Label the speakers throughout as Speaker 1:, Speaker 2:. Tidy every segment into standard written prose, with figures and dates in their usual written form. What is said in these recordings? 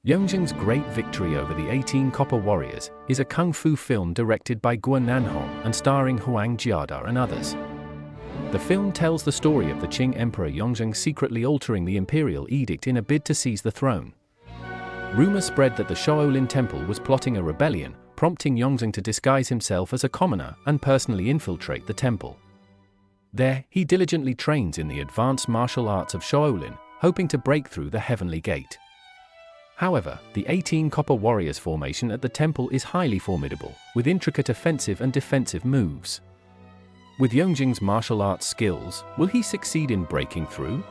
Speaker 1: Yongzheng's great victory over the 18 Copper Warriors is a kung fu film directed by Guo Nanhong and starring Huang Jiada and others. The film tells the story of the Qing Emperor Yongzheng secretly altering the imperial edict in a bid to seize the throne. Rumors spread that the Shaolin Temple was plotting a rebellion, prompting Yongzheng to disguise himself as a commoner and personally infiltrate the temple. There, he diligently trains in the advanced martial arts of Shaolin, hoping to break through the heavenly gate. However, the 18 Copper Warriors formation at the temple is highly formidable, with intricate offensive and defensive moves. With Yongzheng's martial arts skills, will he succeed in breaking through?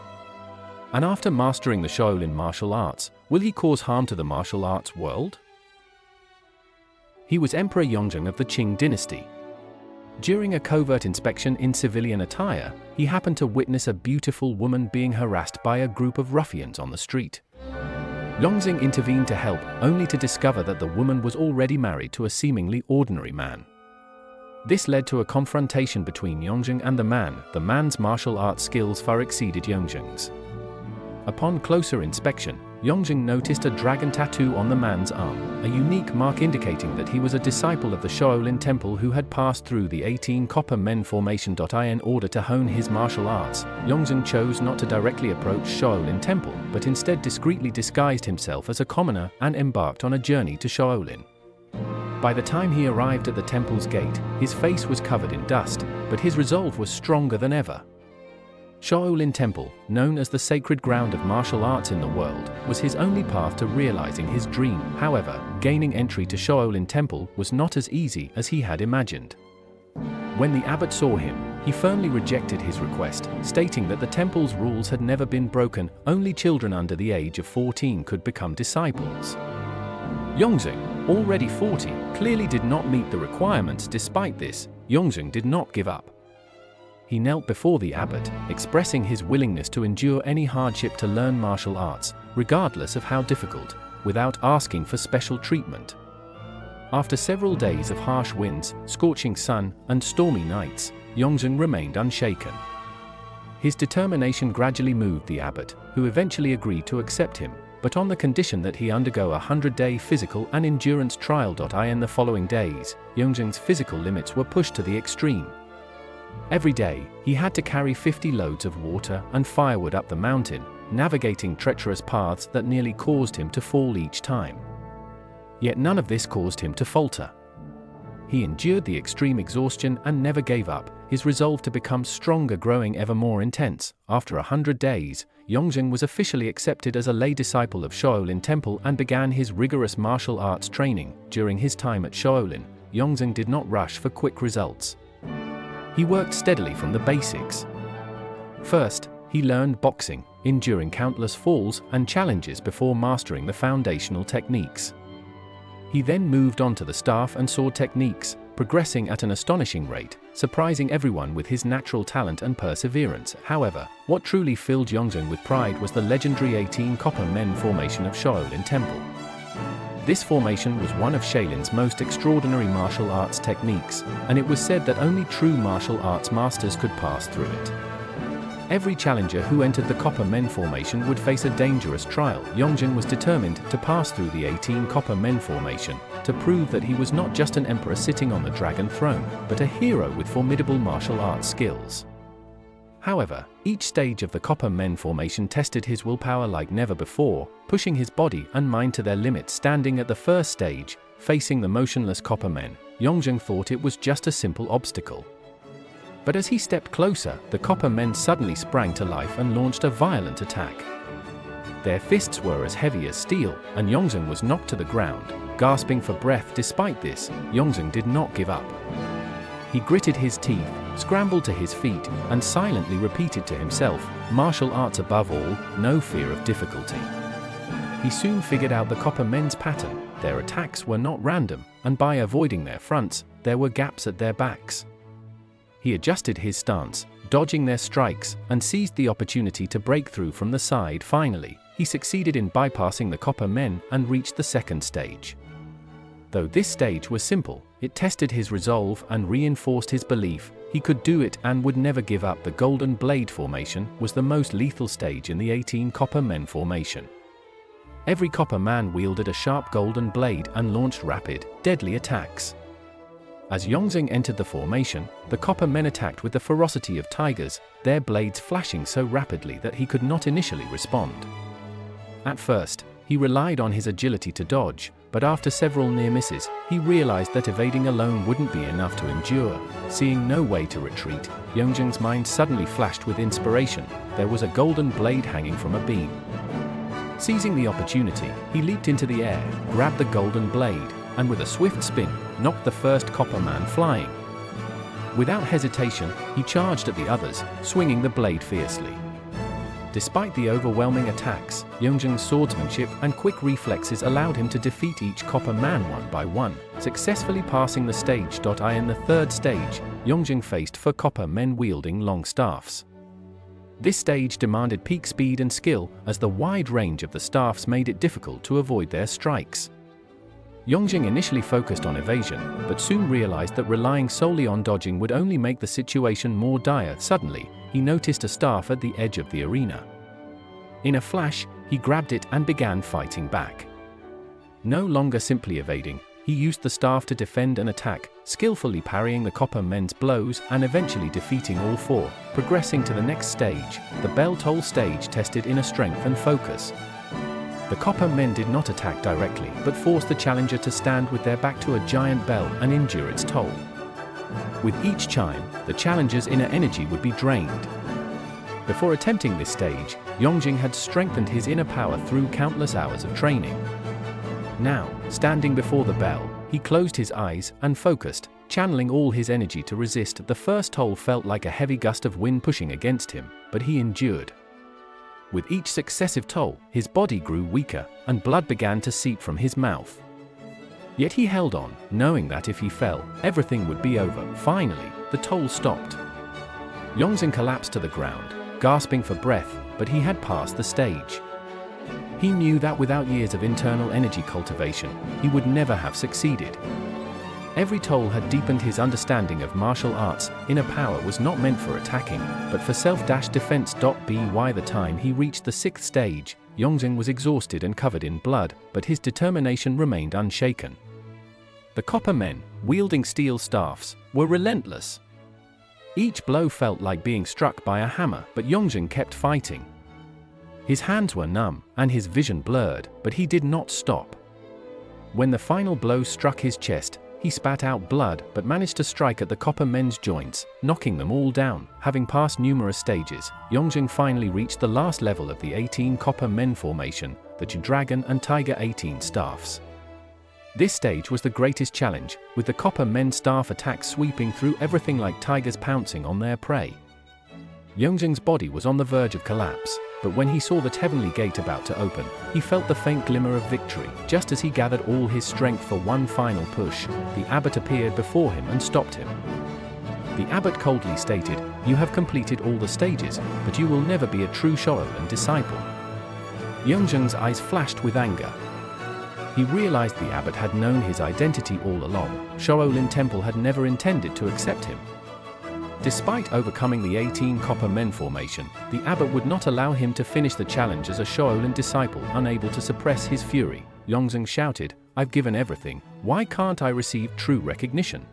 Speaker 1: And after mastering the Shaolin martial arts, will he cause harm to the martial arts world? He was Emperor Yongzheng of the Qing Dynasty. During a covert inspection in civilian attire, he happened to witness a beautiful woman being harassed by a group of ruffians on the street. Yongzheng intervened to help, only to discover that the woman was already married to a seemingly ordinary man. This led to a confrontation between Yongzheng and the man. The man's martial arts skills far exceeded Yongzheng's. Upon closer inspection, Yongzheng noticed a dragon tattoo on the man's arm, a unique mark indicating that he was a disciple of the Shaolin Temple who had passed through the 18 Copper Men formation. In order to hone his martial arts, Yongzheng chose not to directly approach Shaolin Temple, but instead discreetly disguised himself as a commoner and embarked on a journey to Shaolin. By the time he arrived at the temple's gate, his face was covered in dust, but his resolve was stronger than ever. Shaolin Temple, known as the sacred ground of martial arts in the world, was his only path to realizing his dream. However, gaining entry to Shaolin Temple was not as easy as he had imagined. When the abbot saw him, he firmly rejected his request, stating that the temple's rules had never been broken, only children under the age of 14 could become disciples. Yongzheng, already 40, clearly did not meet the requirements. Despite this, Yongzheng did not give up. He knelt before the abbot, expressing his willingness to endure any hardship to learn martial arts, regardless of how difficult, without asking for special treatment. After several days of harsh winds, scorching sun, and stormy nights, Yongzheng remained unshaken. His determination gradually moved the abbot, who eventually agreed to accept him, but on the condition that he undergo a 100-day physical and endurance trial. In the following days, Yongzheng's physical limits were pushed to the extreme. Every day, he had to carry 50 loads of water and firewood up the mountain, navigating treacherous paths that nearly caused him to fall each time. Yet none of this caused him to falter. He endured the extreme exhaustion and never gave up, his resolve to become stronger growing ever more intense. After 100 days, Yongzheng was officially accepted as a lay disciple of Shaolin Temple and began his rigorous martial arts training. During his time at Shaolin, Yongzheng did not rush for quick results. He worked steadily from the basics. First, he learned boxing, enduring countless falls and challenges before mastering the foundational techniques. He then moved on to the staff and sword techniques, progressing at an astonishing rate, surprising everyone with his natural talent and perseverance. However, what truly filled Yongzheng with pride was the legendary 18 Copper Men formation of Shaolin Temple. This formation was one of Shaolin's most extraordinary martial arts techniques, and it was said that only true martial arts masters could pass through it. Every challenger who entered the Copper Men formation would face a dangerous trial. Yongzheng was determined to pass through the 18 Copper Men formation, to prove that he was not just an emperor sitting on the dragon throne, but a hero with formidable martial arts skills. However, each stage of the Copper Men formation tested his willpower like never before, pushing his body and mind to their limits. Standing at the first stage, facing the motionless Copper Men, Yongzheng thought it was just a simple obstacle. But as he stepped closer, the Copper Men suddenly sprang to life and launched a violent attack. Their fists were as heavy as steel, and Yongzheng was knocked to the ground, gasping for breath. Despite this, Yongzheng did not give up. He gritted his teeth, scrambled to his feet, and silently repeated to himself, "Martial arts above all, no fear of difficulty." He soon figured out the Copper Men's pattern. Their attacks were not random, and by avoiding their fronts, there were gaps at their backs. He adjusted his stance, dodging their strikes, and seized the opportunity to break through from the side. Finally, he succeeded in bypassing the Copper Men and reached the second stage. Though this stage was simple, it tested his resolve and reinforced his belief he could do it and would never give up. The Golden Blade formation was the most lethal stage in the 18 Copper Men formation. Every copper man wielded a sharp golden blade and launched rapid, deadly attacks. As Yongzheng entered the formation, the copper men attacked with the ferocity of tigers, their blades flashing so rapidly that he could not initially respond. At first, he relied on his agility to dodge, but after several near misses, he realized that evading alone wouldn't be enough to endure. Seeing no way to retreat, Yongzheng's mind suddenly flashed with inspiration. There was a golden blade hanging from a beam. Seizing the opportunity, he leaped into the air, grabbed the golden blade, and with a swift spin, knocked the first copper man flying. Without hesitation, he charged at the others, swinging the blade fiercely. Despite the overwhelming attacks, Yongzheng's swordsmanship and quick reflexes allowed him to defeat each copper man one by one, successfully passing the stage. In the third stage, Yongzheng faced four copper men wielding long staffs. This stage demanded peak speed and skill, as the wide range of the staffs made it difficult to avoid their strikes. Yongzheng initially focused on evasion, but soon realized that relying solely on dodging would only make the situation more dire. Suddenly, he noticed a staff at the edge of the arena. In a flash, he grabbed it and began fighting back. No longer simply evading, he used the staff to defend and attack, skillfully parrying the copper men's blows and eventually defeating all four. Progressing to the next stage, the bell toll stage tested inner strength and focus. The copper men did not attack directly, but forced the challenger to stand with their back to a giant bell and endure its toll. With each chime, the challenger's inner energy would be drained. Before attempting this stage, Yongzheng had strengthened his inner power through countless hours of training. Now, standing before the bell, he closed his eyes and focused, channeling all his energy to resist. The first toll felt like a heavy gust of wind pushing against him, but he endured. With each successive toll, his body grew weaker, and blood began to seep from his mouth. Yet he held on, knowing that if he fell, everything would be over. Finally, the toll stopped. Yongzheng collapsed to the ground, gasping for breath, but he had passed the stage. He knew that without years of internal energy cultivation, he would never have succeeded. Every toll had deepened his understanding of martial arts. Inner power was not meant for attacking, but for self-defense. By the time he reached the sixth stage, Yongzheng was exhausted and covered in blood, but his determination remained unshaken. The copper men, wielding steel staffs, were relentless. Each blow felt like being struck by a hammer, but Yongzheng kept fighting. His hands were numb, and his vision blurred, but he did not stop. When the final blow struck his chest, he spat out blood, but managed to strike at the copper men's joints, knocking them all down. Having passed numerous stages, Yongzheng finally reached the last level of the 18 copper men formation, the Dragon and Tiger 18 staffs. This stage was the greatest challenge, with the copper men staff attacks sweeping through everything like tigers pouncing on their prey. Yongzheng's body was on the verge of collapse, but when he saw that heavenly gate about to open, he felt the faint glimmer of victory. Just as he gathered all his strength for one final push, the abbot appeared before him and stopped him. The abbot coldly stated, "You have completed all the stages, but you will never be a true Shaolin disciple." Yongzheng's eyes flashed with anger. He realized the abbot had known his identity all along. Shaolin Temple had never intended to accept him. Despite overcoming the 18 copper men formation, the abbot would not allow him to finish the challenge as a Shaolin disciple. Unable to suppress his fury, Yongzheng shouted, "I've given everything, why can't I receive true recognition?"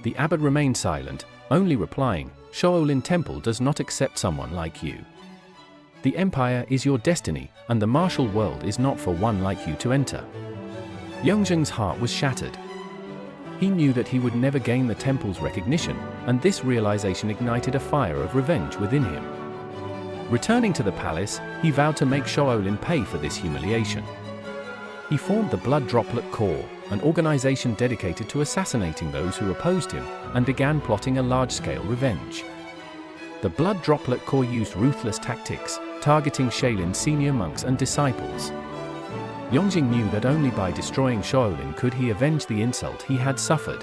Speaker 1: The abbot remained silent, only replying, "Shaolin Temple does not accept someone like you. The empire is your destiny, and the martial world is not for one like you to enter." Yongzheng's heart was shattered. He knew that he would never gain the temple's recognition, and this realization ignited a fire of revenge within him. Returning to the palace, he vowed to make Shaolin pay for this humiliation. He formed the Blood Droplet Corps, an organization dedicated to assassinating those who opposed him, and began plotting a large-scale revenge. The Blood Droplet Corps used ruthless tactics, targeting Shaolin senior monks and disciples. Yongzheng knew that only by destroying Shaolin could he avenge the insult he had suffered.